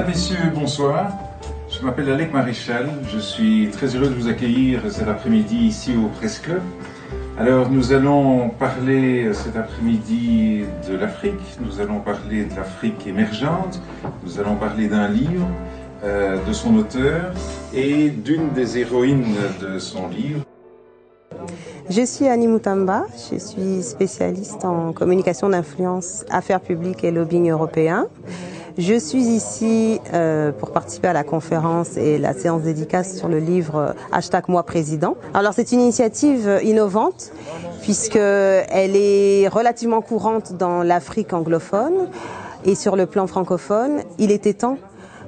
Mesdames, Messieurs, bonsoir. Je m'appelle Alec Maréchal. Je suis très heureux de vous accueillir cet après-midi ici au Press Club. Alors, nous allons parler cet après-midi de l'Afrique. Nous allons parler de l'Afrique émergente. Nous allons parler d'un livre, de son auteur et d'une des héroïnes de son livre. Je suis Annie Moutamba, je suis spécialiste en communication d'influence, affaires publiques et lobbying européen. Je suis ici pour participer à la conférence et la séance dédicace sur le livre #MoiPrésident. Alors c'est une initiative innovante puisqu'elle est relativement courante dans l'Afrique anglophone et sur le plan francophone. Il était temps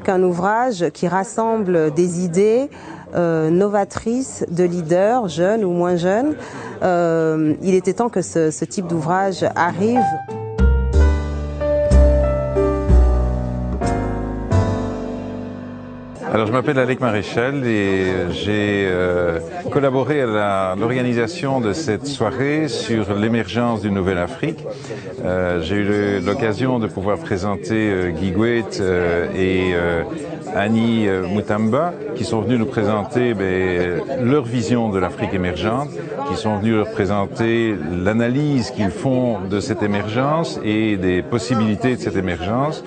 qu'un ouvrage qui rassemble des idées novatrices de leaders, jeunes ou moins jeunes, il était temps que ce type d'ouvrage arrive. Alors je m'appelle Alec Maréchal et j'ai collaboré à l'organisation de cette soirée sur l'émergence d'une nouvelle Afrique. J'ai eu l'occasion de pouvoir présenter Guy Guet et Annie Moutamba qui sont venus nous présenter leur vision de l'Afrique émergente, qui sont venus leur présenter l'analyse qu'ils font de cette émergence et des possibilités de cette émergence.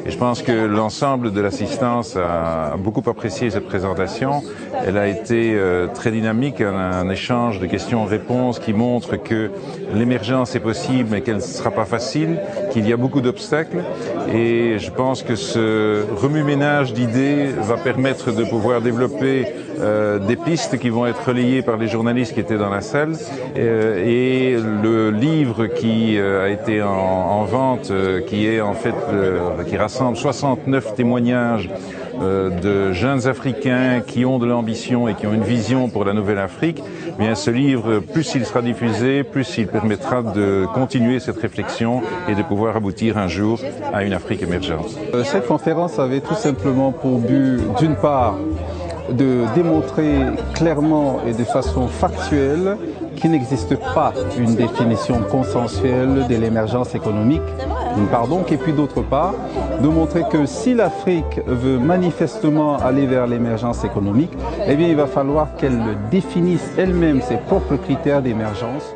Et je pense que l'ensemble de l'assistance a beaucoup apprécié cette présentation. Elle a été très dynamique, un échange de questions-réponses qui montre que l'émergence est possible mais qu'elle ne sera pas facile, qu'il y a beaucoup d'obstacles. Et je pense que ce remue-ménage d'idées va permettre de pouvoir développer des pistes qui vont être relayées par les journalistes qui étaient dans la salle. Et le livre qui a été en vente, qui est en fait qui rassemble 69 témoignages de jeunes Africains qui ont de l'ambition et qui ont une vision pour la nouvelle Afrique, bien ce livre, plus il sera diffusé, plus il permettra de continuer cette réflexion et de pouvoir aboutir un jour à une Afrique émergente. Cette conférence avait tout simplement pour but, d'une part, de démontrer clairement et de façon factuelle qu'il n'existe pas une définition consensuelle de l'émergence économique, d'une part donc, et puis d'autre part, de montrer que si l'Afrique veut manifestement aller vers l'émergence économique, eh bien il va falloir qu'elle définisse elle-même ses propres critères d'émergence.